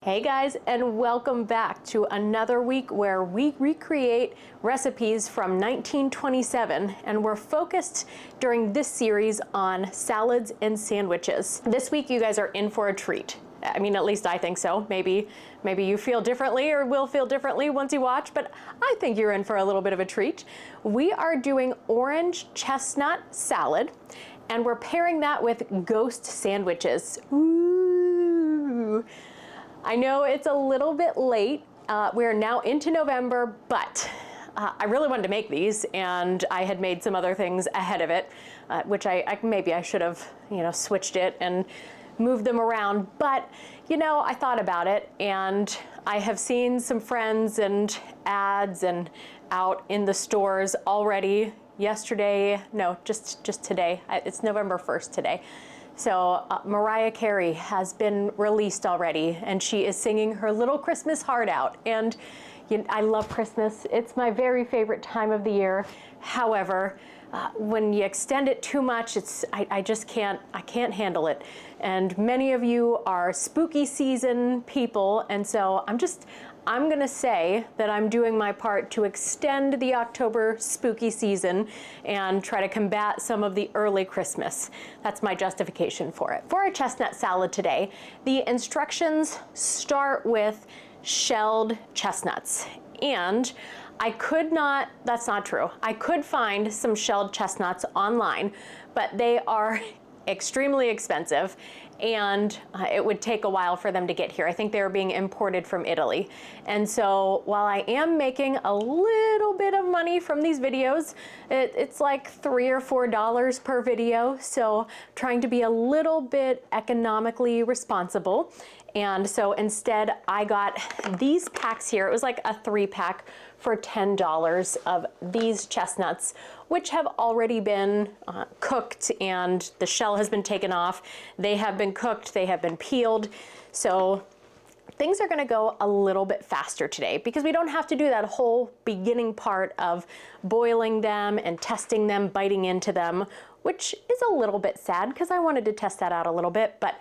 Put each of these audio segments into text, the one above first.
Hey guys, and welcome back to another week where we recreate recipes from 1927, and we're focused during this series on salads and sandwiches. This week you guys are in for a treat. I mean, at least I think so. Maybe you feel differently or will feel differently once you watch, but I think you're in for a little bit of a treat. We are doing orange chestnut salad, and we're pairing that with ghost sandwiches. Ooh. I know it's a little bit late. We're now into November, but I really wanted to make these, and I had made some other things ahead of it, which maybe I should have, switched it and moved them around. But, I thought about it, and I have seen some friends and ads and out in the stores already yesterday. No, just today. It's November 1st today. So Mariah Carey has been released already, and she is singing her little Christmas heart out. And I love Christmas. It's my very favorite time of the year. However, when you extend it too much, I can't handle it. And many of you are spooky season people, and so I'm gonna say that I'm doing my part to extend the October spooky season and try to combat some of the early Christmas. That's my justification for it. For a chestnut salad today, the instructions start with shelled chestnuts. And that's not true. I could find some shelled chestnuts online, but they are extremely expensive, and it would take a while for them to get here. I think they were being imported from Italy. And so while I am making a little bit of money from these videos, it's like $3 or $4 per video. So trying to be a little bit economically responsible. And so instead I got these packs here. It was like a 3-pack for $10 of these chestnuts, which have already been cooked, and the shell has been taken off. They have been cooked, they have been peeled. So things are gonna go a little bit faster today because we don't have to do that whole beginning part of boiling them and testing them, biting into them, which is a little bit sad because I wanted to test that out a little bit, but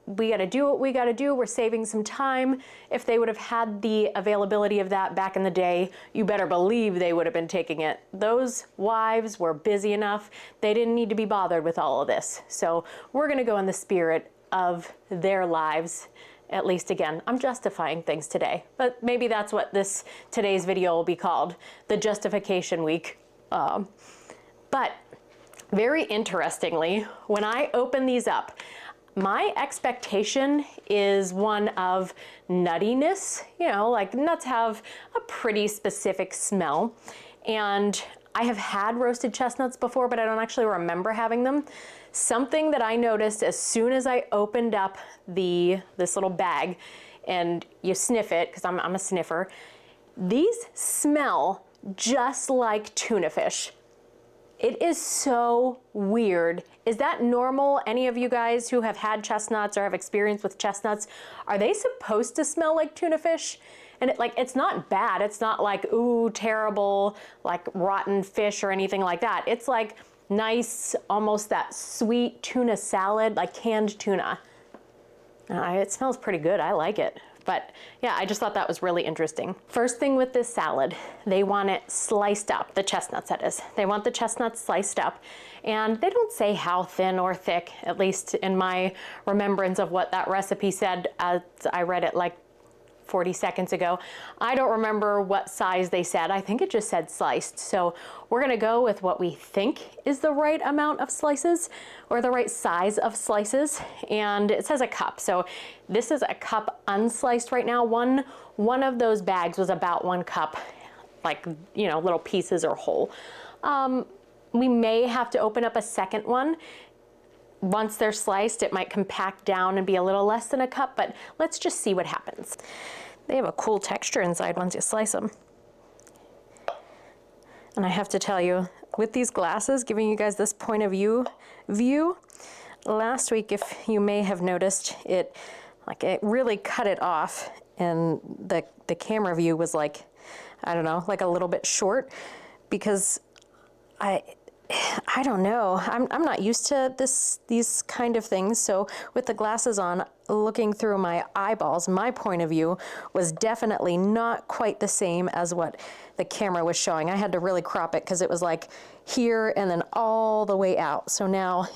we gotta do what we gotta do. We're saving some time. If they would have had the availability of that back in the day, you better believe they would have been taking it. Those wives were busy enough. They didn't need to be bothered with all of this. So we're gonna go in the spirit of their lives. At least, again, I'm justifying things today, but maybe that's what today's video will be called, the justification week. But very interestingly, when I open these up, my expectation is one of nuttiness. Like nuts have a pretty specific smell. And I have had roasted chestnuts before, but I don't actually remember having them. Something that I noticed as soon as I opened up this little bag, and you sniff it, because I'm a sniffer, these smell just like tuna fish. It is so weird. Is that normal? Any of you guys who have had chestnuts or have experience with chestnuts, are they supposed to smell like tuna fish? And it's not bad. It's not like, ooh, terrible, like rotten fish or anything like that. It's like nice, almost that sweet tuna salad, like canned tuna. It smells pretty good. I like it. But yeah, I just thought that was really interesting. First thing with this salad, they want it sliced up, the chestnuts that is. They want the chestnuts sliced up, and they don't say how thin or thick, at least in my remembrance of what that recipe said as I read it like 40 seconds ago. I don't remember what size they said. I think it just said sliced. So we're gonna go with what we think is the right amount of slices, or the right size of slices. And it says a cup. So this is a cup unsliced right now. One of those bags was about 1 cup, like, little pieces or whole. We may have to open up a second one. Once they're sliced, it might compact down and be a little less than a cup, but let's just see what happens. They have a cool texture inside once you slice them. And I have to tell you, with these glasses, giving you guys this point of view, last week, if you may have noticed, it really cut it off, and the camera view was like, I don't know, like a little bit short, because I don't know. I'm not used to these kind of things. So with the glasses on, looking through my eyeballs, my point of view was definitely not quite the same as what the camera was showing. I had to really crop it because it was like here and then all the way out. So now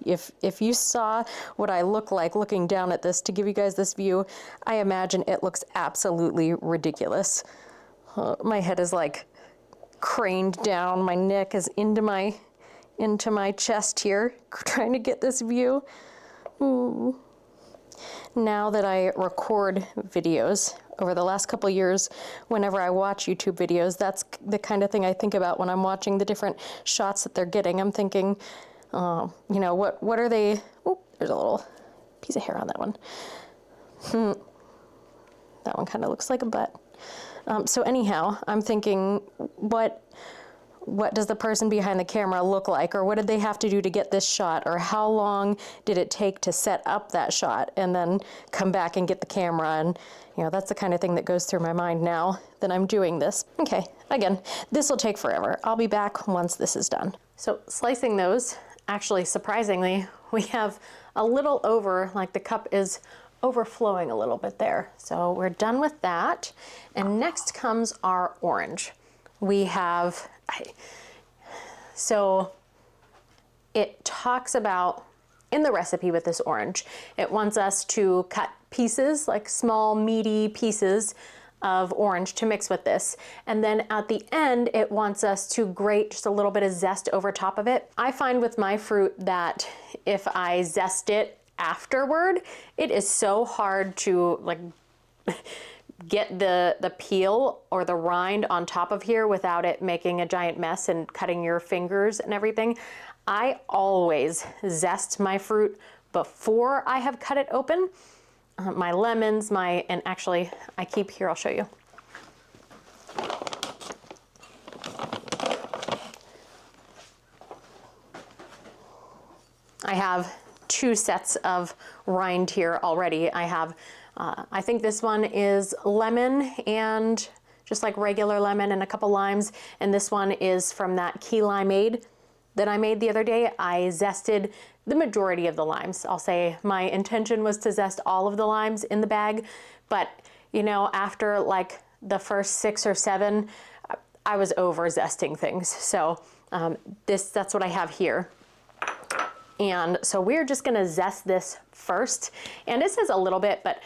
if you saw what I look like looking down at this to give you guys this view, I imagine it looks absolutely ridiculous. My head is like craned down, my neck is into my chest here, trying to get this view. Ooh. Now that I record videos over the last couple years, whenever I watch YouTube videos, that's the kind of thing I think about when I'm watching the different shots that they're getting. I'm thinking, you know, what are they? Oh, there's a little piece of hair on that one. That one kind of looks like a butt. So anyhow, I'm thinking, what does the person behind the camera look like? Or what did they have to do to get this shot? Or how long did it take to set up that shot and then come back and get the camera? And, you know, that's the kind of thing that goes through my mind now that I'm doing this. Okay, again, this will take forever. I'll be back once this is done. So slicing those, actually, surprisingly, we have a little over, like the cup is overflowing a little bit there. So we're done with that. And next comes our orange. We have, so it talks about, in the recipe with this orange, it wants us to cut pieces, like small meaty pieces of orange to mix with this. And then at the end, it wants us to grate just a little bit of zest over top of it. I find with my fruit that if I zest it afterward, it is so hard to like get the peel or the rind on top of here without it making a giant mess and cutting your fingers and everything. I always zest my fruit before I have cut it open. My lemons, and actually I keep here, I'll show you. I have 2 sets of rind here already. I have, I think this one is lemon and just like regular lemon and a couple limes. And this one is from that key limeade that I made the other day. I zested the majority of the limes. I'll say my intention was to zest all of the limes in the bag, but you know, after like the first 6 or 7, I was over zesting things. So that's what I have here. And so we're just gonna zest this first. And it says a little bit, but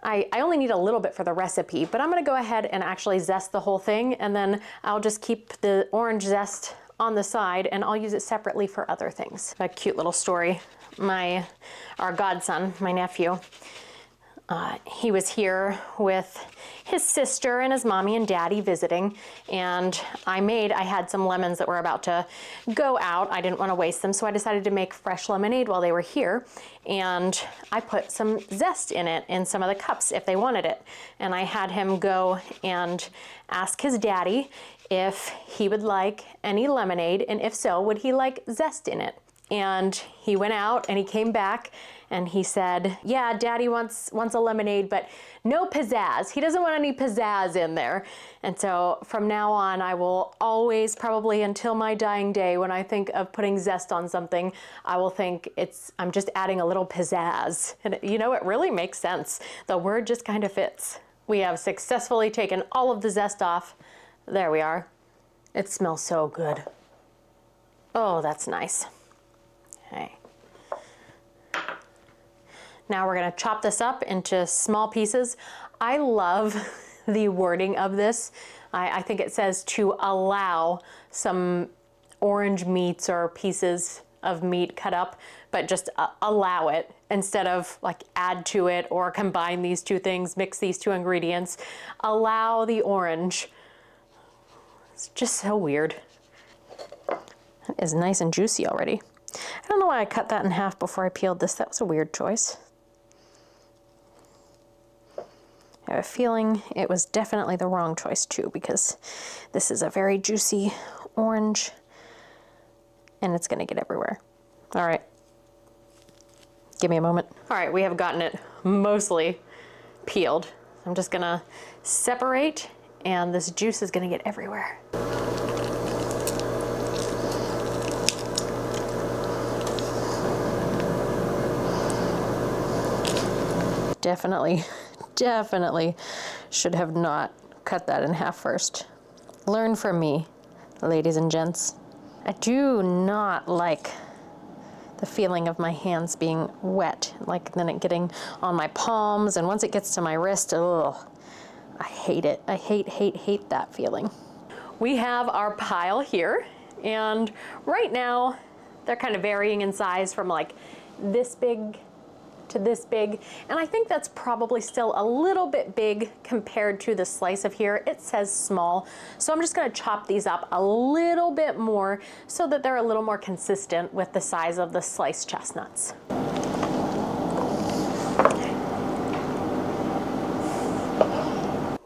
I only need a little bit for the recipe, but I'm gonna go ahead and actually zest the whole thing, and then I'll just keep the orange zest on the side and I'll use it separately for other things. A cute little story. Our godson, my nephew, he was here with his sister and his mommy and daddy visiting, and I had some lemons that were about to go out. I didn't want to waste them, so I decided to make fresh lemonade while they were here, and I put some zest in it in some of the cups if they wanted it. And I had him go and ask his daddy if he would like any lemonade, and if so, would he like zest in it? And he went out and he came back and he said, yeah, Daddy wants a lemonade, but no pizzazz. He doesn't want any pizzazz in there. And so from now on, I will always, probably until my dying day, when I think of putting zest on something, I will think I'm just adding a little pizzazz. And you know, it really makes sense. The word just kind of fits. We have successfully taken all of the zest off. There we are. It smells so good. Oh, that's nice. Okay. Now we're gonna chop this up into small pieces. I love the wording of this. I think it says to allow some orange meats or pieces of meat cut up, but just allow it instead of like add to it or combine these 2 things, mix these 2 ingredients. Allow the orange. It's just so weird. It is nice and juicy already. I don't know why I cut that in half before I peeled this. That was a weird choice. I have a feeling it was definitely the wrong choice too, because this is a very juicy orange and it's gonna get everywhere. All right, give me a moment. All right, we have gotten it mostly peeled. I'm just gonna separate and this juice is gonna get everywhere. Definitely should have not cut that in half first. Learn from me, ladies and gents. I do not like the feeling of my hands being wet, like then it getting on my palms, and once it gets to my wrist, ugh, I hate it. I hate that feeling. We have our pile here, and right now they're kind of varying in size from like this big to this big, and I think that's probably still a little bit big compared to the slice of here. It says small, so I'm just going to chop these up a little bit more so that they're a little more consistent with the size of the sliced chestnuts.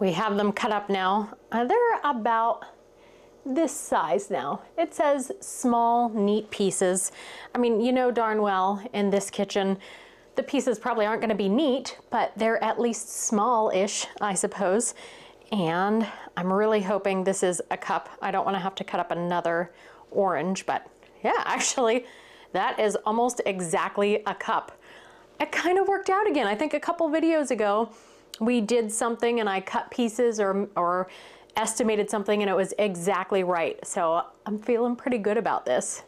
We have them cut up now. They're about this size now. It says small, neat pieces. I mean, you know darn well in this kitchen, the pieces probably aren't going to be neat, but they're at least small-ish, I suppose. And I'm really hoping this is a cup. I don't want to have to cut up another orange, but yeah, actually, that is almost exactly a cup. It kind of worked out again. I think a couple videos ago, we did something and I cut pieces or estimated something and it was exactly right. So I'm feeling pretty good about this.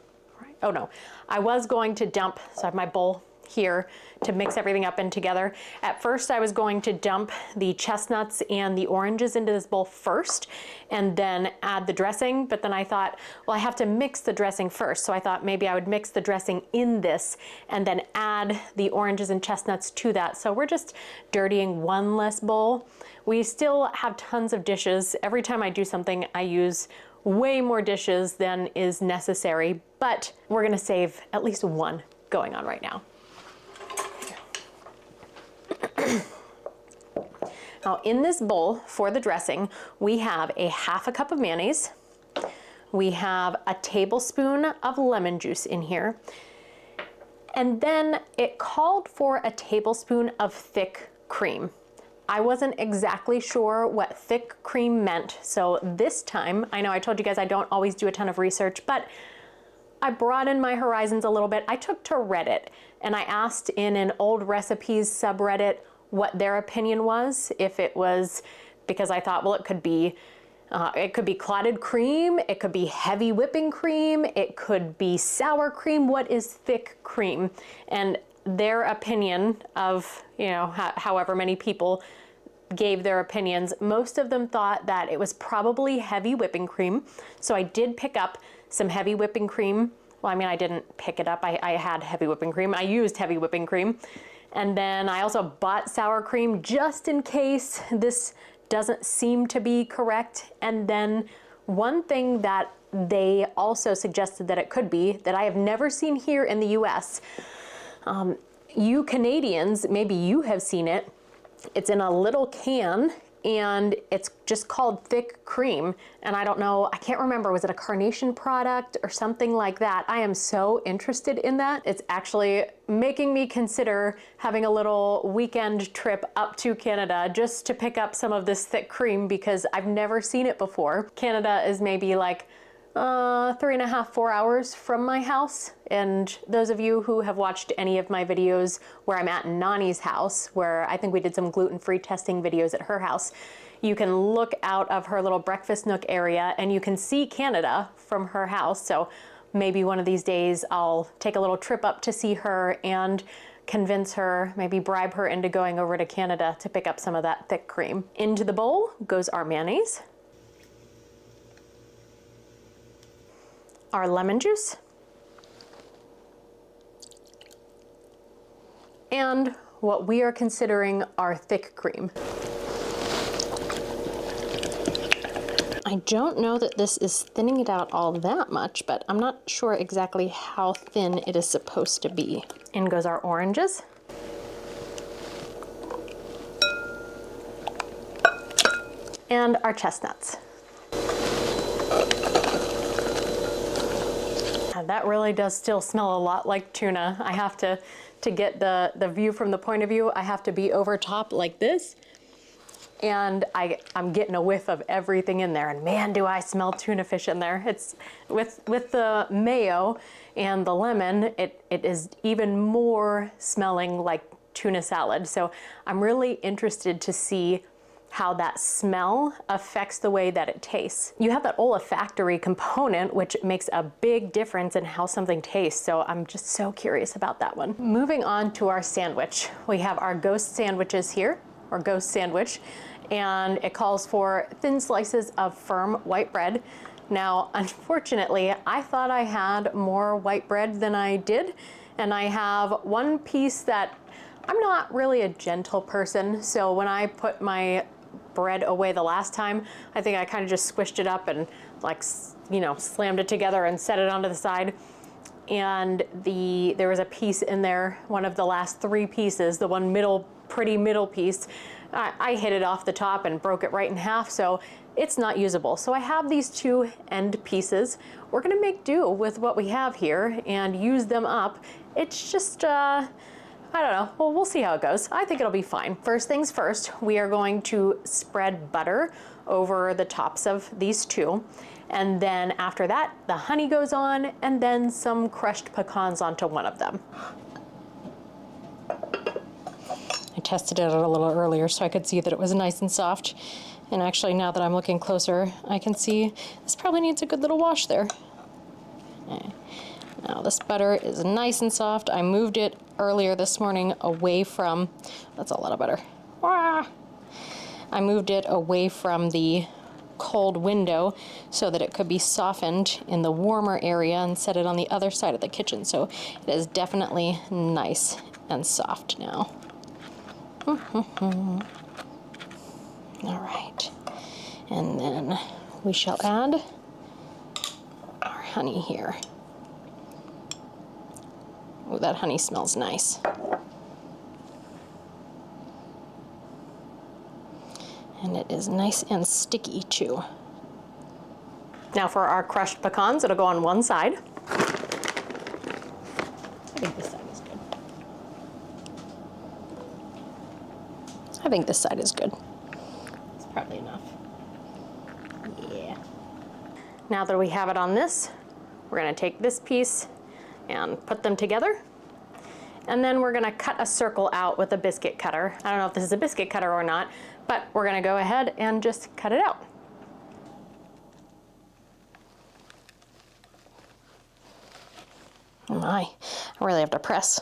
Oh no, I was going to dump, so I have my bowl here to mix everything up in together. At first I was going to dump the chestnuts and the oranges into this bowl first and then add the dressing, but then I thought, well, I have to mix the dressing first, so I thought maybe I would mix the dressing in this and then add the oranges and chestnuts to that. So we're just dirtying one less bowl. We still have tons of dishes. Every time I do something, I use way more dishes than is necessary, but we're gonna save at least one going on right now. Now in this bowl for the dressing, we have a half a cup of mayonnaise. We have a tablespoon of lemon juice in here. And then it called for a tablespoon of thick cream. I wasn't exactly sure what thick cream meant. So this time, I know I told you guys I don't always do a ton of research, but I broadened my horizons a little bit. I took to Reddit and I asked in an old recipes subreddit what their opinion was, if it was, because I thought, well, it could be clotted cream, it could be heavy whipping cream, it could be sour cream. What is thick cream? And their opinion of, you know, however many people gave their opinions, most of them thought that it was probably heavy whipping cream. So I did pick up some heavy whipping cream. Well, I mean, I didn't pick it up. I had heavy whipping cream. I used heavy whipping cream. And then I also bought sour cream just in case this doesn't seem to be correct. And then one thing that they also suggested that it could be, that I have never seen here in the US, you Canadians, maybe you have seen it. It's in a little can and it's just called thick cream. And I don't know, I can't remember, was it a Carnation product or something like that? I am so interested in that. It's actually making me consider having a little weekend trip up to Canada just to pick up some of this thick cream because I've never seen it before. Canada is maybe like 3.5, 4 hours from my house. And those of you who have watched any of my videos where I'm at Nani's house, where I think we did some gluten-free testing videos at her house, you can look out of her little breakfast nook area and you can see Canada from her house. So maybe one of these days I'll take a little trip up to see her and convince her, maybe bribe her into going over to Canada to pick up some of that thick cream. Into the bowl goes our mayonnaise, our lemon juice, and what we are considering our thick cream. I don't know that this is thinning it out all that much, but I'm not sure exactly how thin it is supposed to be. In goes our oranges. And our chestnuts. That really does still smell a lot like tuna. I have to get the view from the point of view, I have to be over top like this. And I'm getting a whiff of everything in there. And man, do I smell tuna fish in there. It's with the mayo and the lemon, it is even more smelling like tuna salad. So I'm really interested to see how that smell affects the way that it tastes. You have that olfactory component, which makes a big difference in how something tastes. So I'm just so curious about that one. Moving on to our sandwich. We have our ghost sandwiches here, or ghost sandwich, and it calls for thin slices of firm white bread. Now, unfortunately, I thought I had more white bread than I did, and I have one piece that I'm not really a gentle person, so when I put my bread away the last time, I think I kind of just squished it up and like, you know, slammed it together and set it onto the side. And there was a piece in there, one of the last 3 pieces, the one pretty middle piece, I hit it off the top and broke it right in half, so it's not usable. So I have these 2 end pieces. We're gonna make do with what we have here and use them up. It's just, I don't know, well, we'll see how it goes. I think it'll be fine. First things first, we are going to spread butter over the tops of these 2. And then after that, the honey goes on, and then some crushed pecans onto one of them. I tested it out a little earlier so I could see that it was nice and soft. And actually, now that I'm looking closer, I can see this probably needs a good little wash there. Now this butter is nice and soft. I moved it earlier this morning away from, that's a lot of butter. I moved it away from the cold window so that it could be softened in the warmer area and set it on the other side of the kitchen. So it is definitely nice and soft now. All right. And then we shall add our honey here. Oh, that honey smells nice. And it is nice and sticky too. Now for our crushed pecans, it'll go on one side. I think this side is good. I think this side is good. It's probably enough. Yeah. Now that we have it on this, we're gonna take this piece and put them together. And then we're gonna cut a circle out with a biscuit cutter. I don't know if this is a biscuit cutter or not, but we're gonna go ahead and just cut it out. Oh my, I really have to press.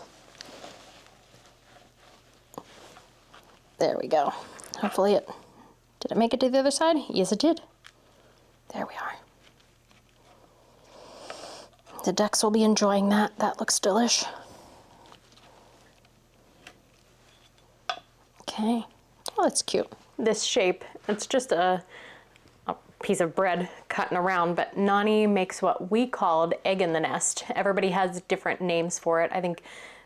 There we go. Hopefully did it make it to the other side? Yes, it did. There we are. The ducks will be enjoying that. That looks delish. Okay. Oh, that's cute. This shape, it's just a piece of bread cut in a round, but Nani makes what we called egg in the nest. Everybody has different names for it. I think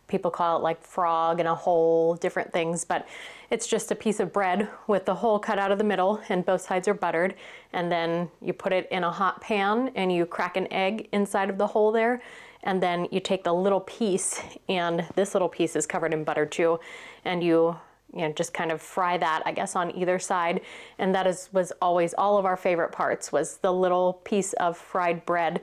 people call it like frog and a hole, different things, but it's just a piece of bread with the hole cut out of the middle and both sides are buttered. And then you put it in a hot pan and you crack an egg inside of the hole there. And then you take the little piece, and this little piece is covered in butter too, and you just kind of fry that, I guess, on either side. And that was always all of our favorite parts, was the little piece of fried bread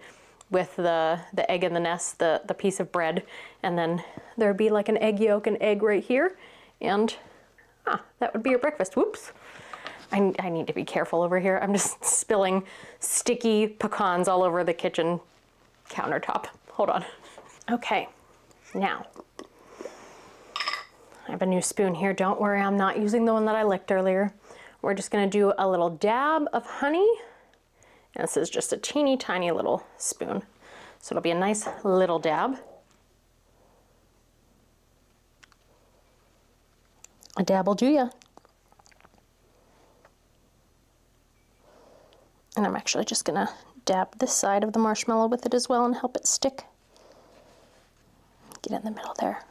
with the egg in the nest, the piece of bread. And then there'd be like an egg yolk and egg right here. And that would be your breakfast. Whoops. I need to be careful over here. I'm just spilling sticky pecans all over the kitchen countertop. Hold on. Okay, now I have a new spoon here. Don't worry, I'm not using the one that I licked earlier. We're just gonna do a little dab of honey. And this is just a teeny tiny little spoon. So it'll be a nice little dab. A dab will do ya. And I'm actually just gonna dab this side of the marshmallow with it as well and help it stick. Get in the middle there.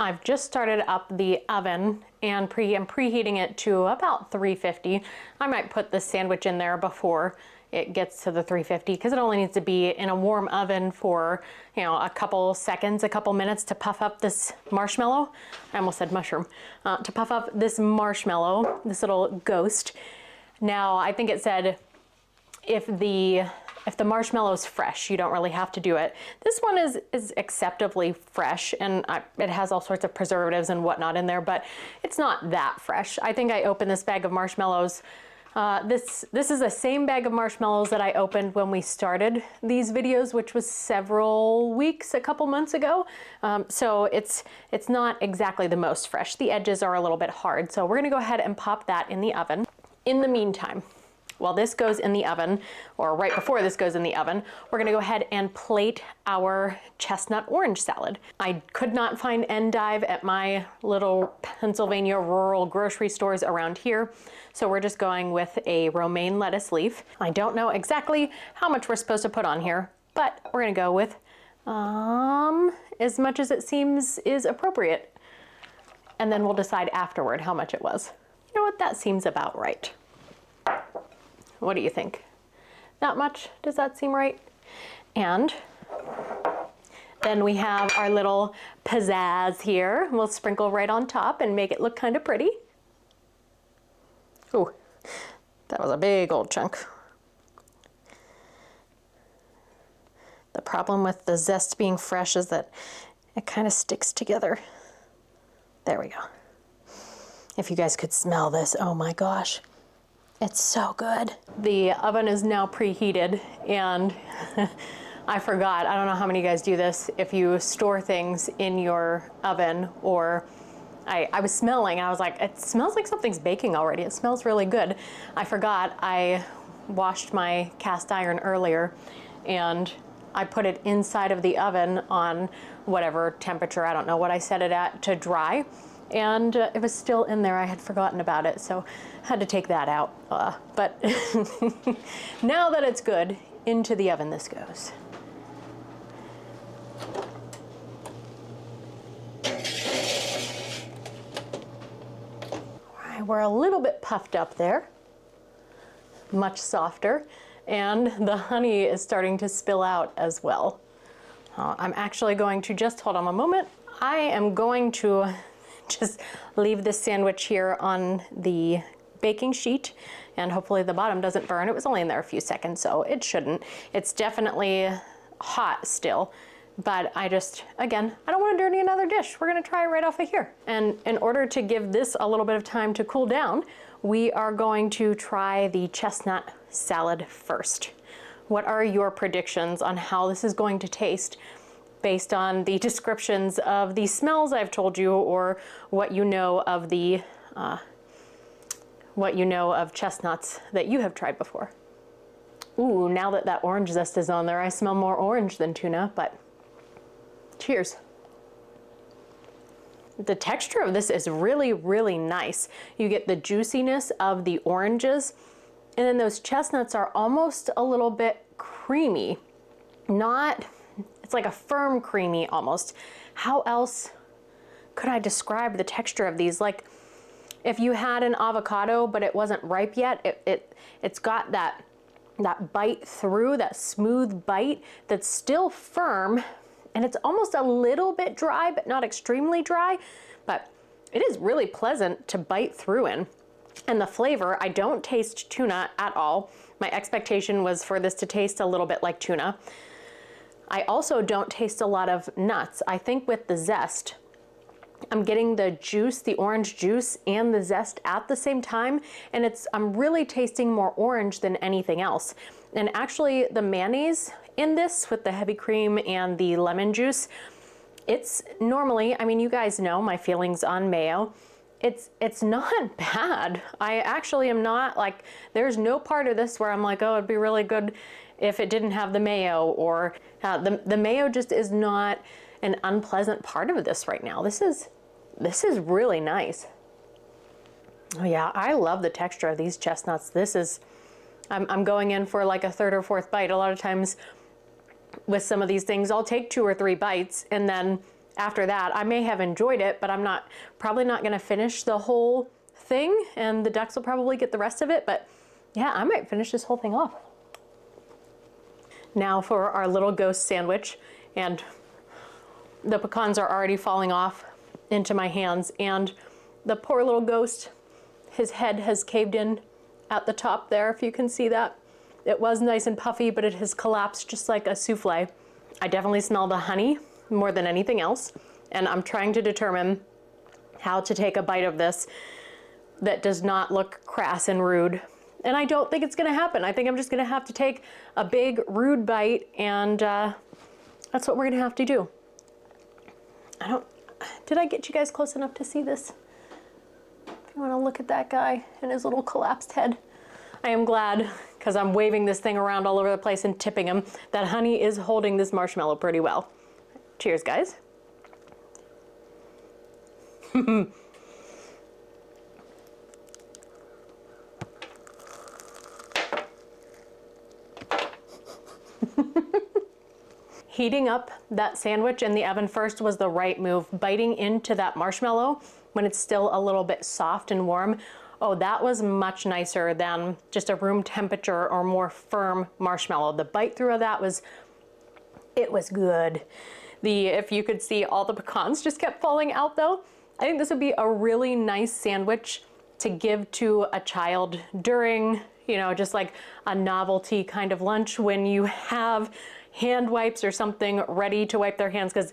I've just started up the oven and I'm preheating it to about 350. I might put the sandwich in there before it gets to the 350 because it only needs to be in a warm oven for, a couple seconds, a couple minutes to puff up this marshmallow. I almost said mushroom. To puff up this marshmallow, this little ghost. Now, I think it said if the if the marshmallow's fresh, you don't really have to do it. This one is acceptably fresh, and it has all sorts of preservatives and whatnot in there, but it's not that fresh. I think I opened this bag of marshmallows. This is the same bag of marshmallows that I opened when we started these videos, which was several weeks, a couple months ago. So it's not exactly the most fresh. The edges are a little bit hard, so we're gonna go ahead and pop that in the oven. In the meantime, while this goes in the oven, or right before this goes in the oven, we're gonna go ahead and plate our chestnut orange salad. I could not find endive at my little Pennsylvania rural grocery stores around here, so we're just going with a romaine lettuce leaf. I don't know exactly how much we're supposed to put on here, but we're gonna go with as much as it seems is appropriate. And then we'll decide afterward how much it was. You know what, that seems about right. What do you think? That much? Does that seem right? And then we have our little pizzazz here. We'll sprinkle right on top and make it look kind of pretty. Ooh, that was a big old chunk. The problem with the zest being fresh is that it kind of sticks together. There we go. If you guys could smell this, oh my gosh. It's so good. The oven is now preheated, and I forgot, I don't know how many of you guys do this, if you store things in your oven, or I was smelling, and I was like, it smells like something's baking already. It smells really good. I forgot I washed my cast iron earlier, and I put it inside of the oven on whatever temperature, I don't know what I set it at, to dry. And it was still in there. I had forgotten about it, so had to take that out. But now that it's good, into the oven this goes. All right, we're a little bit puffed up there, much softer, and the honey is starting to spill out as well. I'm actually going to just, hold on a moment, I am going to just leave this sandwich here on the baking sheet, and hopefully the bottom doesn't burn. It was only in there a few seconds, so it shouldn't. It's definitely hot still, but again, I don't want to dirty another dish. We're gonna try it right off of here. And in order to give this a little bit of time to cool down, we are going to try the chestnut salad first. What are your predictions on how this is going to taste, based on the descriptions of the smells I've told you, or what you know of the chestnuts that you have tried before? Ooh, now that that orange zest is on there, I smell more orange than tuna, but cheers. The texture of this is really, really nice. You get the juiciness of the oranges, and then those chestnuts are almost a little bit creamy. It's like a firm creamy almost. How else could I describe the texture of these? Like if you had an avocado but it wasn't ripe yet, it's got that bite through, that smooth bite that's still firm, and it's almost a little bit dry but not extremely dry, but it is really pleasant to bite through in. And the flavor, I don't taste tuna at all. My expectation was for this to taste a little bit like tuna. I also don't taste a lot of nuts. I think with the zest, I'm getting the juice, the orange juice, and the zest at the same time, and I'm really tasting more orange than anything else. And actually the mayonnaise in this with the heavy cream and the lemon juice, it's normally, I mean, you guys know my feelings on mayo. It's not bad. I actually am not like, there's no part of this where I'm like, oh, it'd be really good if it didn't have the mayo, or the mayo just is not an unpleasant part of this right now. This is really nice. Oh yeah, I love the texture of these chestnuts. I'm going in for like a third or fourth bite. A lot of times with some of these things, I'll take 2 or 3 bites, and then after that, I may have enjoyed it, but I'm probably not gonna finish the whole thing, and the ducks will probably get the rest of it, but yeah, I might finish this whole thing off. Now for our little ghost sandwich, and the pecans are already falling off into my hands, and the poor little ghost, his head has caved in at the top there, if you can see that. It was nice and puffy, but it has collapsed just like a souffle. I definitely smell the honey more than anything else, and I'm trying to determine how to take a bite of this that does not look crass and rude. And I don't think it's gonna happen. I think I'm just gonna have to take a big, rude bite, and that's what we're gonna have to do. Did I get you guys close enough to see this? If you wanna look at that guy and his little collapsed head. I am glad, because I'm waving this thing around all over the place and tipping him, that honey is holding this marshmallow pretty well. Cheers, guys. Heating up that sandwich in the oven first was the right move. Biting into that marshmallow when it's still a little bit soft and warm, oh, that was much nicer than just a room temperature or more firm marshmallow. The bite through of that was good. If you could see, all the pecans just kept falling out though. I think this would be a really nice sandwich to give to a child during, just like a novelty kind of lunch when you have hand wipes or something ready to wipe their hands, because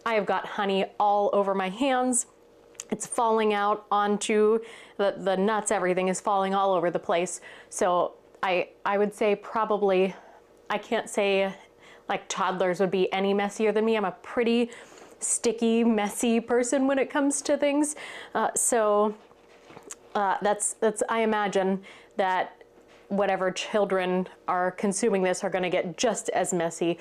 I have got honey all over my hands. It's falling out onto the nuts, everything is falling all over the place. So I would say probably, I can't say like toddlers would be any messier than me. I'm a pretty sticky, messy person when it comes to things. That's I imagine that whatever children are consuming this are going to get just as messy.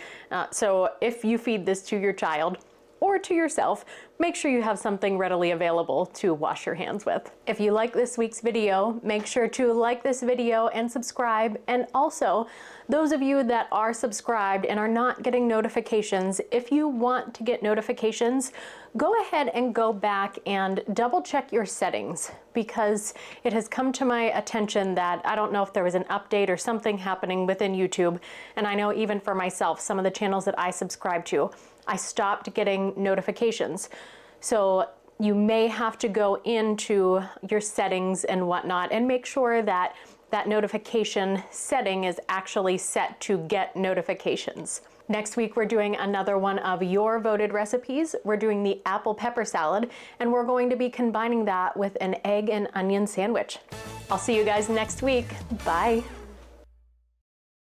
So if you feed this to your child or to yourself, make sure you have something readily available to wash your hands with. If you like this week's video, make sure to like this video and subscribe. And also, those of you that are subscribed and are not getting notifications, if you want to get notifications, go ahead and go back and double check your settings, because it has come to my attention that I don't know if there was an update or something happening within YouTube. And I know even for myself, some of the channels that I subscribe to, I stopped getting notifications. So you may have to go into your settings and whatnot and make sure that that notification setting is actually set to get notifications. Next week, we're doing another one of your voted recipes. We're doing the apple pepper salad, and we're going to be combining that with an egg and onion sandwich. I'll see you guys next week. Bye.